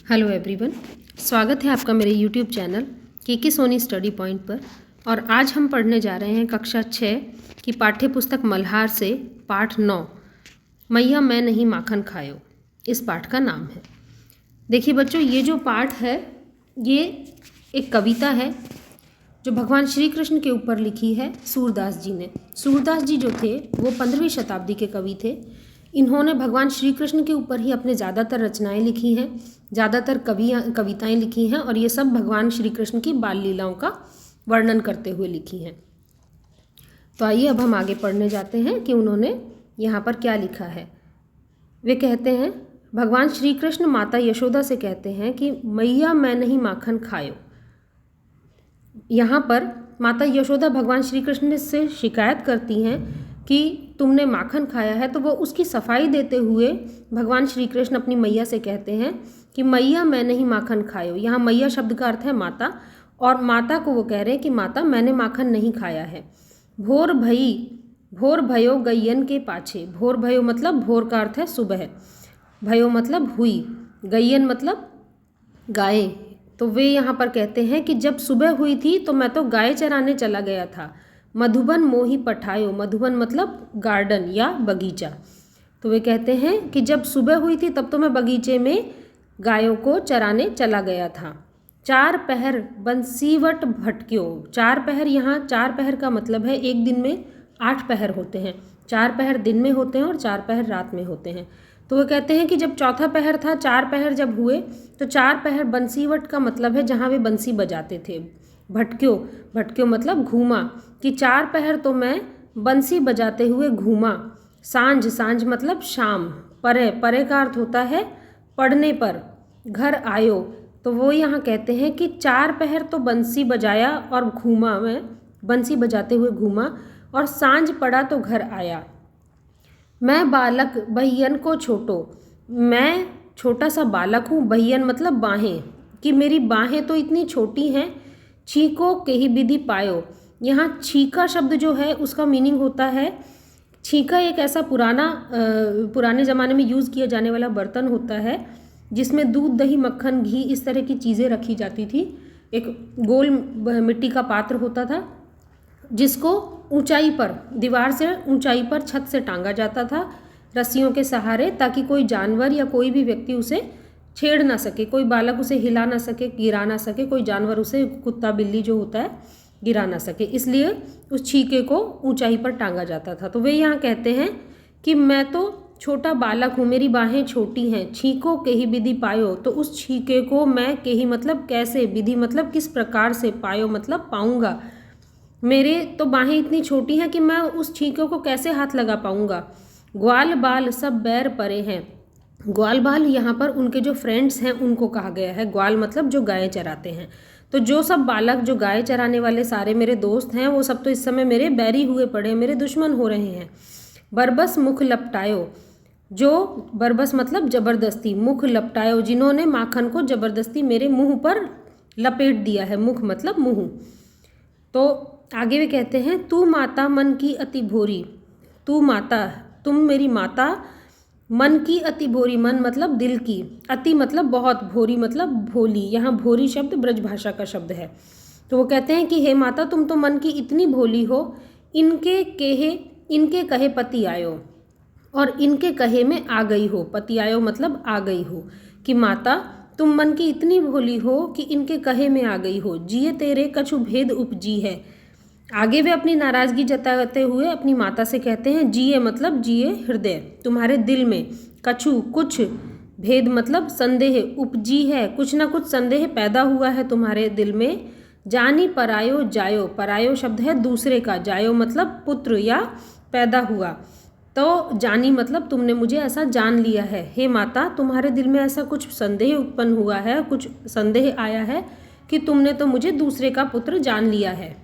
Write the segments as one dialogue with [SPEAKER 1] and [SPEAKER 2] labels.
[SPEAKER 1] Hello everyone, स्वागत है आपका मेरे यूट्यूब चैनल के सोनी स्टडी पॉइंट पर। और आज हम पढ़ने जा रहे हैं कक्षा 6 की पाठ्य पुस्तक मल्हार से पाठ 9 मैया मैं नहीं माखन खायो। इस पाठ का नाम है। देखिए बच्चों, ये जो पाठ है ये एक कविता है जो भगवान श्री कृष्ण के ऊपर लिखी है सूरदास जी ने। सूरदास जी जो थे वो 15वीं शताब्दी के कवि थे। इन्होंने भगवान श्री कृष्ण के ऊपर ही अपने ज़्यादातर रचनाएं लिखी हैं, ज़्यादातर कविताएं लिखी हैं, और ये सब भगवान श्री कृष्ण की बाल लीलाओं का वर्णन करते हुए लिखी हैं। तो आइए अब हम आगे पढ़ने जाते हैं कि उन्होंने यहाँ पर क्या लिखा है। वे कहते हैं, भगवान श्री कृष्ण माता यशोदा से कहते हैं कि मैया मैं नहीं माखन खायो। यहाँ पर माता यशोदा भगवान श्री कृष्ण से शिकायत करती हैं कि तुमने माखन खाया है, तो वो उसकी सफाई देते हुए भगवान श्री कृष्ण अपनी मैया से कहते हैं कि मैया मैं नहीं माखन खायो। यहाँ मैया शब्द का अर्थ है माता, और माता को वो कह रहे हैं कि माता मैंने माखन नहीं खाया है। भोर भयो गैयन के पाछे। भोर भयो मतलब भोर का अर्थ है सुबह, भयो मतलब हुई, गैयन मतलब गाय। तो वे यहाँ पर कहते हैं कि जब सुबह हुई थी तो मैं तो गाय चराने चला गया था। मधुबन मोही पठायो। मधुबन मतलब गार्डन या बगीचा। तो वे कहते हैं कि जब सुबह हुई थी तब तो मैं बगीचे में गायों को चराने चला गया था। चार पहर बंसीवट भटक्यो। चार पहर, यहाँ चार पहर का मतलब है एक दिन में 8 पहर होते हैं। 4 पहर दिन में होते हैं और 4 पहर रात में होते हैं। तो वो कहते हैं कि जब चौथा पहर था, 4 पहर जब हुए तो 4 पहर बंसीवट का मतलब है जहाँ वे बंसी बजाते थे। भटक्यो मतलब घूमा, कि 4 पहर तो मैं बंसी बजाते हुए घूमा। सांझ मतलब शाम। परे का अर्थ होता है पढ़ने पर। घर आयो, तो वो यहाँ कहते हैं कि 4 पहर तो बंसी बजाया और घूमा, मैं बंसी बजाते हुए घूमा, और सांझ पड़ा तो घर आया। मैं बालक बहियन को छोटो। मैं छोटा सा बालक हूँ। बहियन मतलब बाहें, कि मेरी बाहें तो इतनी छोटी हैं। छीको केही विधि पायो। यहाँ छीका शब्द जो है उसका मीनिंग होता है, छीका एक ऐसा पुराने ज़माने में यूज़ किया जाने वाला बर्तन होता है जिसमें दूध, दही, मक्खन, घी इस तरह की चीज़ें रखी जाती थी। एक गोल मिट्टी का पात्र होता था जिसको ऊंचाई पर, दीवार से ऊंचाई पर छत से टांगा जाता था रस्सियों के सहारे, ताकि कोई जानवर या कोई भी व्यक्ति उसे छेड़ ना सके, कोई बालक उसे हिला ना सके, गिरा ना सके, कोई जानवर उसे, कुत्ता बिल्ली जो होता है, गिरा ना सके। इसलिए उस छीके को ऊंचाई पर टांगा जाता था। तो वे यहाँ कहते हैं कि मैं तो छोटा बालक हूँ, मेरी बाहें छोटी हैं। छीको केही विधि पायो, तो उस छीके को मैं, केही मतलब कैसे, विधि मतलब किस प्रकार से, पायो मतलब पाऊँगा। मेरे तो बाहें इतनी छोटी हैं कि मैं उस छीके को कैसे हाथ लगा पाऊँगा। ग्वाल बाल सब बैर परे हैं। ग्वाल बाल यहाँ पर उनके जो फ्रेंड्स हैं उनको कहा गया है। ग्वाल मतलब जो गाय चराते हैं। तो जो सब बालक जो गाय चराने वाले सारे मेरे दोस्त हैं वो सब तो इस समय मेरे बैरी हुए पड़े, मेरे दुश्मन हो रहे हैं। बरबस मुख लपटायो। जो बरबस मतलब जबरदस्ती, मुख लपटायो जिन्होंने माखन को जबरदस्ती मेरे मुंह पर लपेट दिया है। मुख मतलब मुंह। तो आगे वे कहते हैं, तू माता मन की अति भोरी। तू माता, तुम मेरी माता, मन की अति भोरी, मन मतलब दिल की, अति मतलब बहुत, भोरी मतलब भोली। यहाँ भोरी शब्द ब्रज भाषा का शब्द है। तो वो कहते हैं कि हे माता, तुम तो मन की इतनी भोली हो। इनके कहे पति आयो, और इनके कहे में आ गई हो। पति आयो मतलब आ गई हो, कि माता तुम मन की इतनी भोली हो कि इनके कहे में आ गई हो। जिये तेरे कछु भेद उपजी है। आगे वे अपनी नाराज़गी जताते हुए अपनी माता से कहते हैं, जिये मतलब जिये हृदय, तुम्हारे दिल में, कछु कुछ, भेद मतलब संदेह, उपजी है कुछ ना कुछ संदेह पैदा हुआ है तुम्हारे दिल में। जानी परायो जायो। परायो शब्द है दूसरे का, जायो मतलब पुत्र या पैदा हुआ। तो जानी मतलब तुमने मुझे ऐसा जान लिया है। हे माता, तुम्हारे दिल में ऐसा कुछ संदेह उत्पन्न हुआ है, कुछ संदेह आया है कि तुमने तो मुझे दूसरे का पुत्र जान लिया है।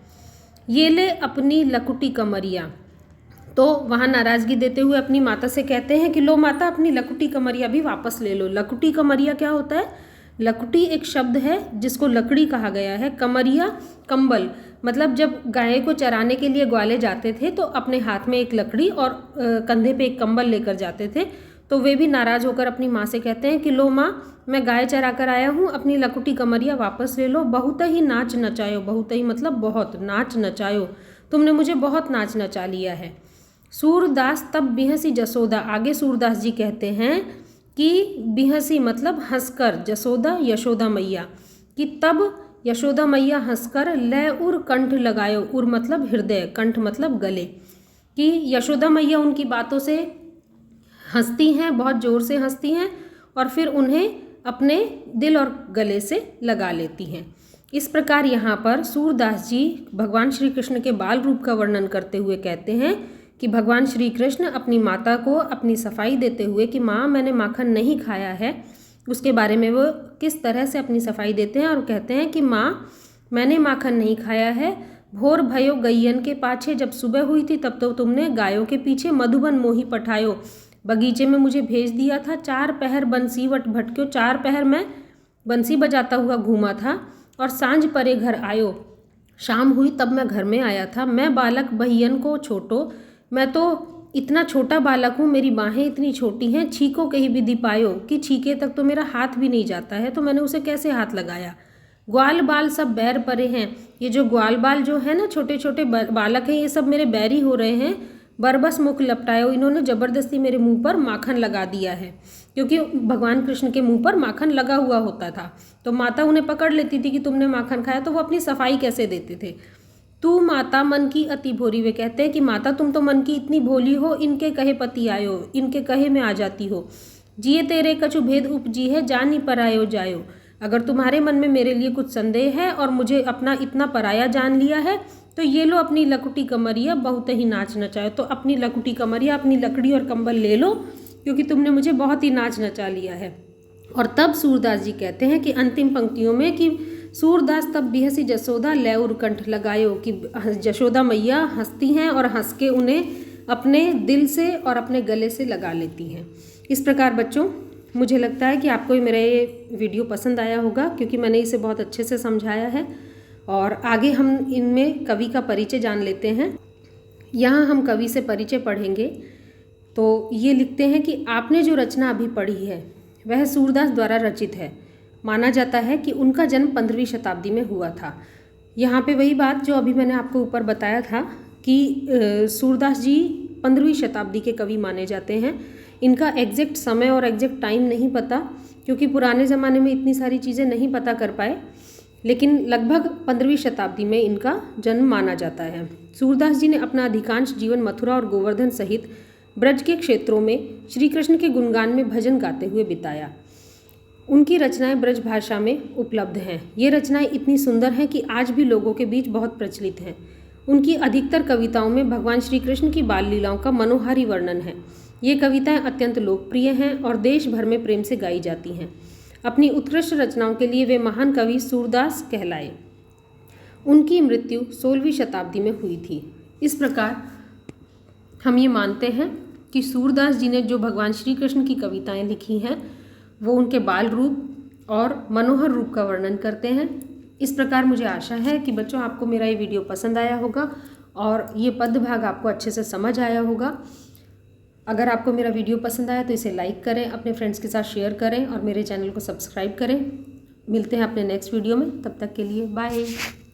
[SPEAKER 1] ये ले अपनी लकुटी कमरिया। तो वहाँ नाराज़गी देते हुए अपनी माता से कहते हैं कि लो माता, अपनी लकुटी कमरिया भी वापस ले लो। लकुटी कमरिया क्या होता है? लकुटी एक शब्द है जिसको लकड़ी कहा गया है। कमरिया कंबल, मतलब जब गाय को चराने के लिए ग्वाले जाते थे तो अपने हाथ में एक लकड़ी और कंधे पे एक कंबल लेकर जाते थे। तो वे भी नाराज़ होकर अपनी माँ से कहते हैं कि लो माँ, मैं गाय चरा कर आया हूँ, अपनी लकुटी कमरिया वापस ले लो। बहुत ही नाच नचायो, बहुत ही मतलब बहुत नाच नचायो, तुमने मुझे बहुत नाच नचा लिया है। सूरदास तब बिहसी जसोदा, आगे सूरदास जी कहते हैं कि बिहसी मतलब हंसकर, जसोदा यशोदा मैया, कि तब यशोदा मैया हंसकर लय उर कंठ लगायो, उर मतलब हृदय, कंठ मतलब गले, कि यशोदा मैया उनकी बातों से हंसती हैं, बहुत ज़ोर से हंसती हैं और फिर उन्हें अपने दिल और गले से लगा लेती हैं। इस प्रकार यहाँ पर सूरदास जी भगवान श्री कृष्ण के बाल रूप का वर्णन करते हुए कहते हैं कि भगवान श्री कृष्ण अपनी माता को अपनी सफाई देते हुए कि माँ मैंने माखन नहीं खाया है, उसके बारे में वो किस तरह से अपनी सफाई देते हैं और कहते हैं कि माँ मैंने माखन नहीं खाया है। भोर भयो गैयन के पाछे, जब सुबह हुई थी तब तो तुमने गायों के पीछे मधुबन मोही पठायो, बगीचे में मुझे भेज दिया था। चार पहर बंसीवट भटक्यो, 4 पहर मैं बंसी बजाता हुआ घूमा था और सांझ परे घर आयो, शाम हुई तब मैं घर में आया था। मैं बालक बहियन को छोटो, मैं तो इतना छोटा बालक हूँ, मेरी बाहें इतनी छोटी हैं। छीको कहीं विधि पायो, कि छीके तक तो मेरा हाथ भी नहीं जाता है, तो मैंने उसे कैसे हाथ लगाया। ग्वाल बाल सब बैर परे हैं, ये जो ग्वाल बाल जो है ना, छोटे छोटे बालक हैं, ये सब मेरे बैरी हो रहे हैं। बरबस मुख लपटायो, इन्होंने ज़बरदस्ती मेरे मुंह पर माखन लगा दिया है, क्योंकि भगवान कृष्ण के मुंह पर माखन लगा हुआ होता था। तो माता उन्हें पकड़ लेती थी कि तुमने माखन खाया, तो वो अपनी सफाई कैसे देते थे। तू माता मन की अति भोरी, वे कहते हैं कि माता तुम तो मन की इतनी भोली हो, इनके कहे पति आयो, इनके कहे में आ जाती हो। जिए तेरे कछु भेद उपजी है, जानी परायो जायो, अगर तुम्हारे मन में मेरे लिए कुछ संदेह है और मुझे अपना इतना पराया जान लिया है, तो ये लो अपनी लकुटी कमरिया बहुत ही नाच नचायो। तो अपनी लकुटी कमरिया, अपनी लकड़ी और कंबल ले लो, क्योंकि तुमने मुझे बहुत ही नाच नचा लिया है। और तब सूरदास जी कहते हैं कि अंतिम पंक्तियों में कि सूरदास तब बिहसी जसोदा लय उर कंठ लगायो, कि यशोदा मैया हंसती हैं और हंस के उन्हें अपने दिल से और अपने गले से लगा लेती हैं। इस प्रकार बच्चों, मुझे लगता है कि आपको मेरा ये वीडियो पसंद आया होगा, क्योंकि मैंने इसे बहुत अच्छे से समझाया है। और आगे हम इनमें कवि का परिचय जान लेते हैं। यहाँ हम कवि से परिचय पढ़ेंगे। तो ये लिखते हैं कि आपने जो रचना अभी पढ़ी है वह सूरदास द्वारा रचित है। माना जाता है कि उनका जन्म 15वीं शताब्दी में हुआ था। यहाँ पे वही बात जो अभी मैंने आपको ऊपर बताया था कि सूरदास जी 15वीं शताब्दी के कवि माने जाते हैं। इनका एग्जैक्ट समय और एग्जैक्ट टाइम नहीं पता, क्योंकि पुराने ज़माने में इतनी सारी चीज़ें नहीं पता कर पाए, लेकिन लगभग 15वीं शताब्दी में इनका जन्म माना जाता है। सूरदास जी ने अपना अधिकांश जीवन मथुरा और गोवर्धन सहित ब्रज के क्षेत्रों में श्री कृष्ण के गुणगान में भजन गाते हुए बिताया। उनकी रचनाएं ब्रज भाषा में उपलब्ध हैं। ये रचनाएं इतनी सुंदर हैं कि आज भी लोगों के बीच बहुत प्रचलित हैं। उनकी अधिकतर कविताओं में भगवान श्री कृष्ण की बाल लीलाओं का मनोहारी वर्णन है। ये कविताएं अत्यंत लोकप्रिय हैं और देश भर में प्रेम से गाई जाती हैं। अपनी उत्कृष्ट रचनाओं के लिए वे महान कवि सूरदास कहलाए। उनकी मृत्यु 16वीं शताब्दी में हुई थी। इस प्रकार हम ये मानते हैं कि सूरदास जी ने जो भगवान श्री कृष्ण की कविताएं लिखी हैं वो उनके बाल रूप और मनोहर रूप का वर्णन करते हैं। इस प्रकार मुझे आशा है कि बच्चों आपको मेरा ये वीडियो पसंद आया होगा और ये पद भाग आपको अच्छे से समझ आया होगा। अगर आपको मेरा वीडियो पसंद आया तो इसे लाइक करें, अपने फ्रेंड्स के साथ शेयर करें और मेरे चैनल को सब्सक्राइब करें। मिलते हैं अपने नेक्स्ट वीडियो में, तब तक के लिए बाय।